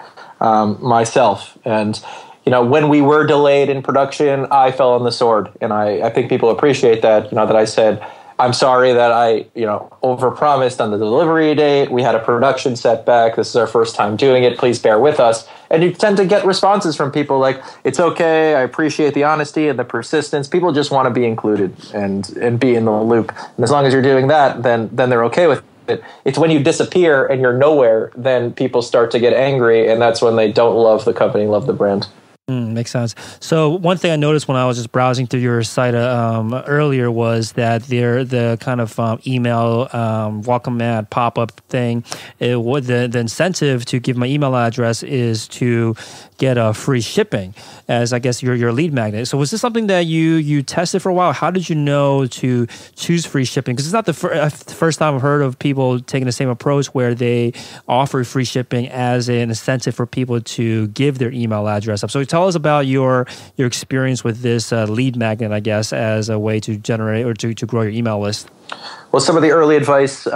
myself. And, when we were delayed in production, I fell on the sword. And I think people appreciate that, that I said, I'm sorry that I, overpromised on the delivery date. We had a production setback. This is our first time doing it. Please bear with us. And you tend to get responses from people like, it's okay. I appreciate the honesty and the persistence. People just want to be included and be in the loop. And as long as you're doing that, then they're okay with it. It's when you disappear and you're nowhere, then people start to get angry. And that's when they don't love the company, love the brand. Makes sense. So one thing I noticed when I was just browsing through your site earlier was that the kind of email welcome mat pop-up thing, the incentive to give my email address is to get a free shipping as, I guess, your lead magnet. So was this something that you tested for a while? How did you know to choose free shipping? Because it's not the first time I've heard of people taking the same approach where they offer free shipping as an incentive for people to give their email address up. So tell us about your experience with this lead magnet, I guess, as a way to generate or to grow your email list. Well, some of the early advice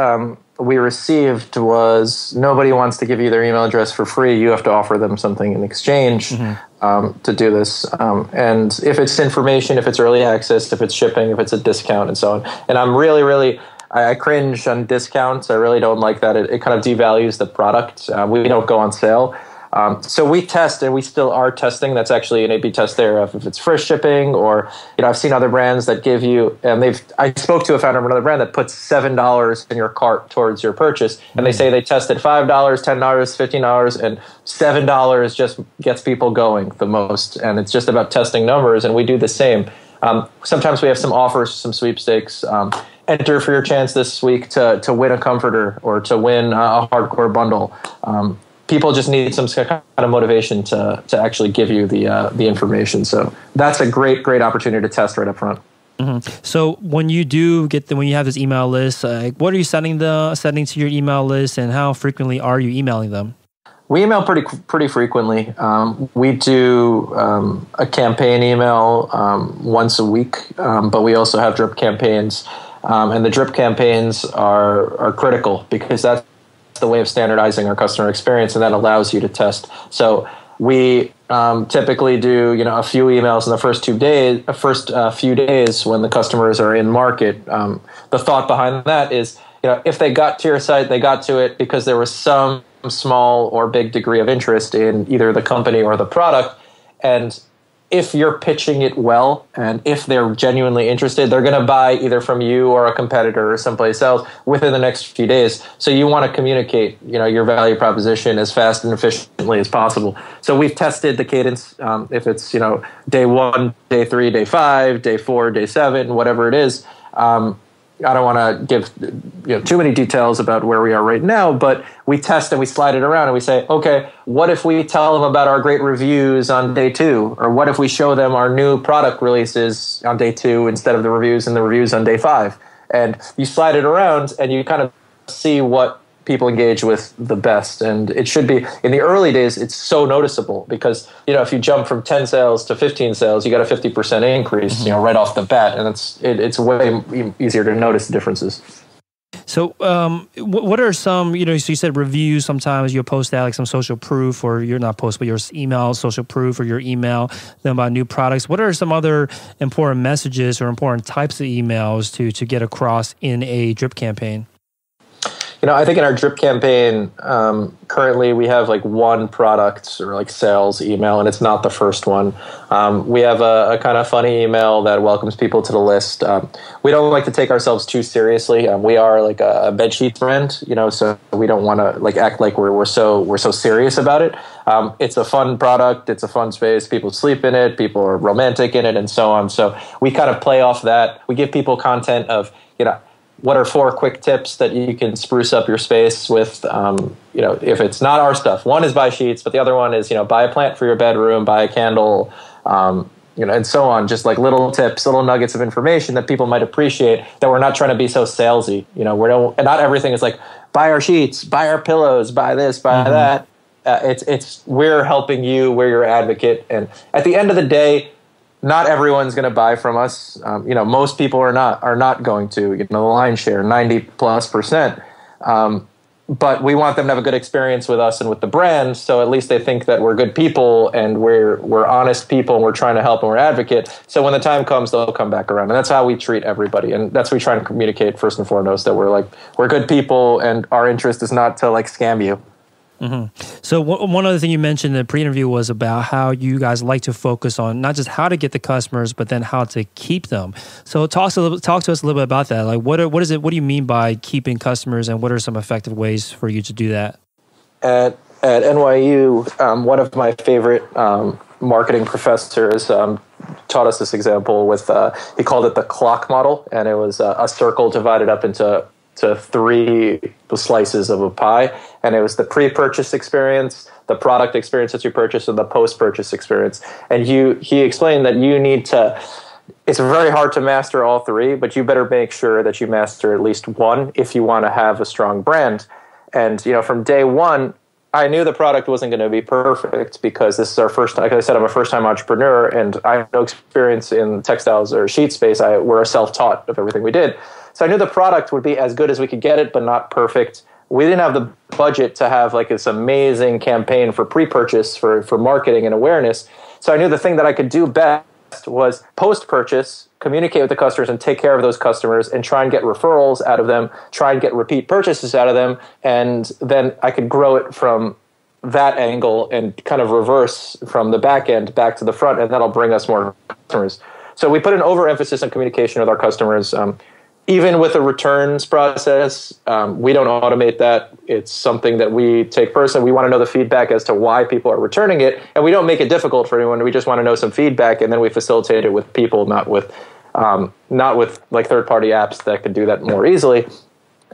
we received was nobody wants to give you their email address for free. You have to offer them something in exchange to do this. And if it's information, if it's early access, if it's shipping, if it's a discount, and so on. And I'm really, I cringe on discounts. I really don't like that. It kind of devalues the product. We don't go on sale. So we test, and we still are testing. That's actually an A/B test there of if it's first shipping, or I've seen other brands that give you, and I spoke to a founder of another brand that puts $7 in your cart towards your purchase, and they say they tested $5, $10, $15, and $7 just gets people going the most, and it's just about testing numbers, and we do the same. Sometimes we have some offers, some sweepstakes. Enter for your chance this week to win a comforter or to win a hardcore bundle. People just need some kind of motivation to actually give you the information. So that's a great opportunity to test right up front. Mm-hmm. So when you do when you have this email list, what are you sending to your email list, and how frequently are you emailing them? We email pretty frequently. We do a campaign email once a week, but we also have drip campaigns, and the drip campaigns are critical because that's the way of standardizing our customer experience, and that allows you to test. So we typically do a few emails in the first few days when the customers are in market. The thought behind that is if they got to your site, they got to it because there was some small or big degree of interest in either the company or the product, and if you're pitching it well, and if they're genuinely interested, they're going to buy either from you or a competitor or someplace else within the next few days. So you want to communicate, your value proposition as fast and efficiently as possible. So we've tested the cadence. If it's, day 1, day 3, day 5, day 4, day 7, whatever it is. I don't want to give too many details about where we are right now, but we test and we slide it around and we say, okay, what if we tell them about our great reviews on day 2? Or what if we show them our new product releases on day 2 instead of the reviews and the reviews on day 5? And you slide it around and you kind of see what people engage with the best. And it should be, in the early days, it's so noticeable because, if you jump from 10 sales to 15 sales, you got a 50% increase, right off the bat. And it's way easier to notice the differences. So what are some, so you said reviews, sometimes you'll post that like some social proof, or you're not post, but your email, social proof, or your email them about new products. What are some other important messages or important types of emails to get across in a drip campaign? I think in our drip campaign, currently we have like one product or like sales email, and it's not the first one. We have a kind of funny email that welcomes people to the list. We don't like to take ourselves too seriously. We are like a bedsheet brand, so we don't want to like act like we're so serious about it. It's a fun product. It's a fun space. People sleep in it. People are romantic in it, and so on. So we kind of play off that. We give people content of, what are 4 quick tips that you can spruce up your space with, if it's not our stuff. One is buy sheets, but the other one is, buy a plant for your bedroom, buy a candle, and so on. Just like little tips, little nuggets of information that people might appreciate, that we're not trying to be so salesy. Not everything is like, buy our sheets, buy our pillows, buy this, buy that. It's we're helping you, we're your advocate. And at the end of the day, not everyone's going to buy from us. Most people are not going to. The lion's share, 90+%. But we want them to have a good experience with us and with the brand, so at least they think that we're good people and we're honest people and we're trying to help and we're advocate. So when the time comes, they'll come back around, and that's how we treat everybody. And that's what we try to communicate first and foremost, that we're good people and our interest is not to scam you. So one other thing you mentioned in the pre-interview was about how you guys like to focus on not just how to get the customers, but then how to keep them. So talk to us a little bit about that. Like, what do you mean by keeping customers, and what are some effective ways for you to do that? At NYU, one of my favorite marketing professors taught us this example with, he called it the clock model, and it was a circle divided up into 3 slices of a pie, and it was the pre-purchase experience, the product experience that you purchase, and the post-purchase experience. And he explained that you need to, it's very hard to master all 3, but you better make sure that you master at least one if you want to have a strong brand. And from day one, I knew the product wasn't going to be perfect, because this is our first time. Like I said, I'm a first-time entrepreneur, and I have no experience in textiles or sheet space. We're self-taught of everything we did. So I knew the product would be as good as we could get it, but not perfect. We didn't have the budget to have this amazing campaign for pre-purchase, for marketing and awareness. So I knew the thing that I could do best was post-purchase, communicate with the customers and take care of those customers and try and get referrals out of them, try and get repeat purchases out of them, and then I could grow it from that angle and kind of reverse from the back end back to the front, and that'll bring us more customers. So we put an overemphasis on communication with our customers. Even with a returns process, we don't automate that. It's something that we take personally. We want to know the feedback as to why people are returning it, and we don't make it difficult for anyone. We just want to know some feedback, and then we facilitate it with people, not with third-party apps that could do that more easily.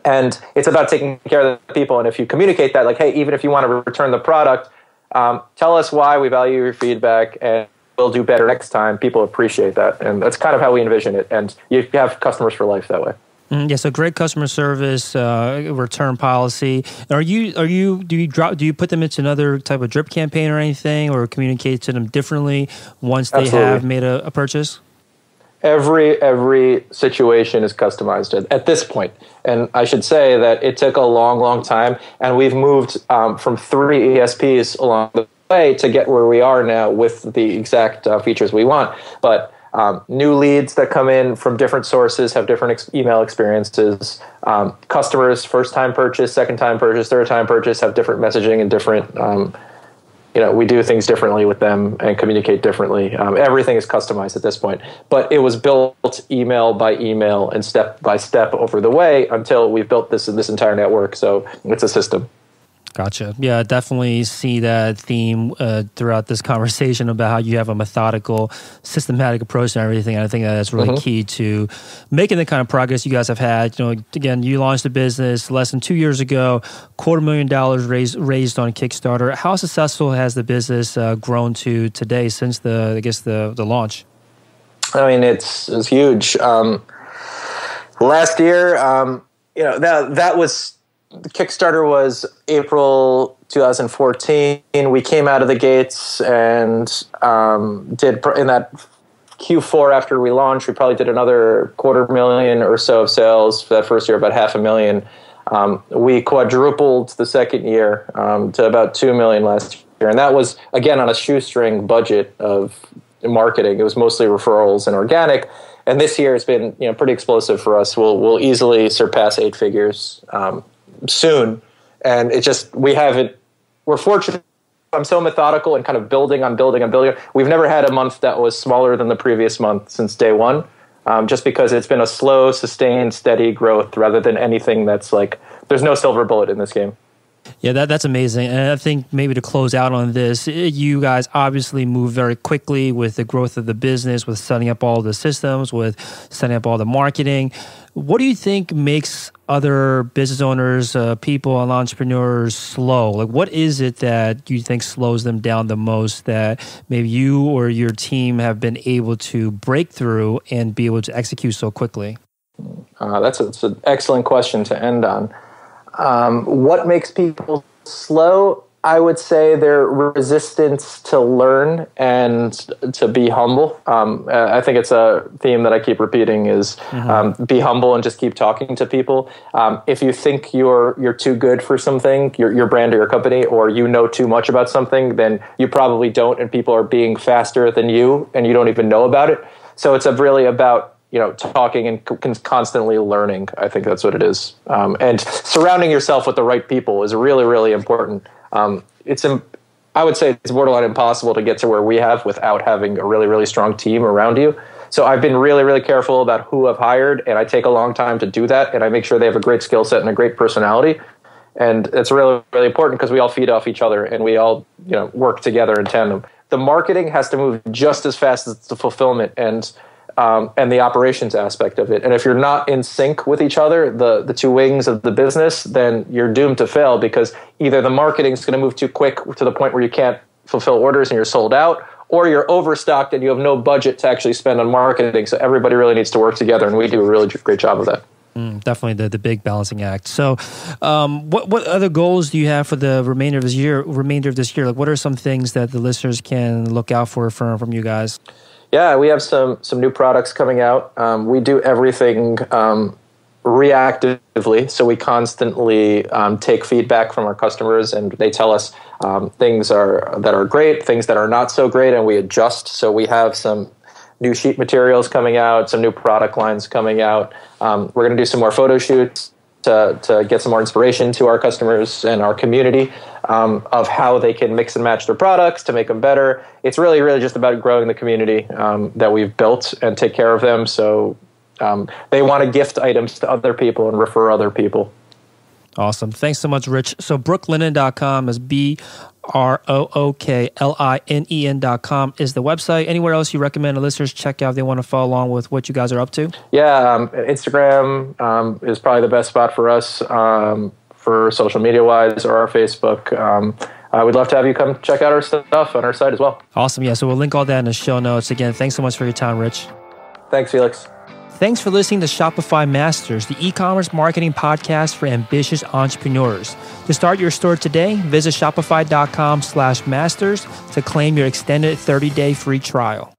And it's about taking care of the people. And if you communicate that, hey, even if you want to return the product, tell us why. We value your feedback, and we'll do better next time. People appreciate that, and that's kind of how we envision it. And you have customers for life that way. Yeah, so great customer service, return policy. Do you put them into another type of drip campaign or anything, or communicate to them differently once they Absolutely. have made a purchase? Every situation is customized at this point. And I should say that it took a long, long time, and we've moved from 3 ESPs along the way to get where we are now with the exact features we want. But new leads that come in from different sources have different email experiences. Customers, first-time purchase, second-time purchase, third-time purchase have different messaging and different we do things differently with them and communicate differently. Everything is customized at this point. But it was built email by email and step by step over the way until we've built this entire network. So it's a system. Gotcha. Yeah, I definitely see that theme throughout this conversation about how you have a methodical, systematic approach to everything. And I think that's really key to making the kind of progress you guys have had. Again, you launched the business less than 2 years ago, $250,000 raised on Kickstarter. How successful has the business grown to today since the launch? I mean, it's huge. Last year, that was. The Kickstarter was April 2014. We came out of the gates and did in that Q4 after we launched. We probably did another $250,000 or so of sales for that first year, about $500,000. We quadrupled the second year to about $2 million last year, and that was again on a shoestring budget of marketing. It was mostly referrals and organic. And this year has been pretty explosive for us. We'll easily surpass 8 figures. Soon, and we're fortunate. I'm so methodical and kind of building on building. We've never had a month that was smaller than the previous month since day one, just because it's been a slow, sustained, steady growth rather than anything that's there's no silver bullet in this game. Yeah, that's amazing. And I think maybe to close out on this, you guys obviously move very quickly with the growth of the business, with setting up all the systems, with setting up all the marketing. What do you think makes other business owners, people and entrepreneurs slow? Like, what is it that you think slows them down the most that maybe you or your team have been able to break through and be able to execute so quickly? That's an excellent question to end on. What makes people slow? I would say their resistance to learn and to be humble. I think it's a theme that I keep repeating is be humble and just keep talking to people. If you think you're too good for something, your brand or your company, or you know too much about something, then you probably don't, and people are being faster than you, and you don't even know about it. So it's really about talking and constantly learning. I think that's what it is. And surrounding yourself with the right people is really, really important. I would say it's borderline impossible to get to where we have without having a really, really strong team around you. So I've been really, really careful about who I've hired, and I take a long time to do that, and I make sure they have a great skill set and a great personality. And it's really, really important because we all feed off each other and we all, work together in tandem. The marketing has to move just as fast as the fulfillment and the operations aspect of it. And if you're not in sync with each other, the two wings of the business, then you're doomed to fail because either the marketing is going to move too quick to the point where you can't fulfill orders and you're sold out, or you're overstocked and you have no budget to actually spend on marketing. So everybody really needs to work together, and we do a really great job of that. Definitely the big balancing act. So what other goals do you have for the remainder of this year? Like, what are some things that the listeners can look out for from you guys? Yeah, we have some new products coming out. We do everything reactively, so we constantly take feedback from our customers, and they tell us things that are great, things that are not so great, and we adjust. So we have some new sheet materials coming out, some new product lines coming out. We're going to do some more photo shoots to get some more inspiration to our customers and our community of how they can mix and match their products to make them better. It's really, really just about growing the community that we've built and take care of them. So they want to gift items to other people and refer other people. Awesome. Thanks so much, Rich. So brooklinen.com is BROOKLINEN.com is the website. Anywhere else you recommend the listeners check out if they want to follow along with what you guys are up to? Yeah, Instagram is probably the best spot for us for social media-wise, or our Facebook. We'd love to have you come check out our stuff on our site as well. Awesome. Yeah, so we'll link all that in the show notes. Again, thanks so much for your time, Rich. Thanks, Felix. Thanks for listening to Shopify Masters, the e-commerce marketing podcast for ambitious entrepreneurs. To start your store today, visit shopify.com/masters to claim your extended 30-day free trial.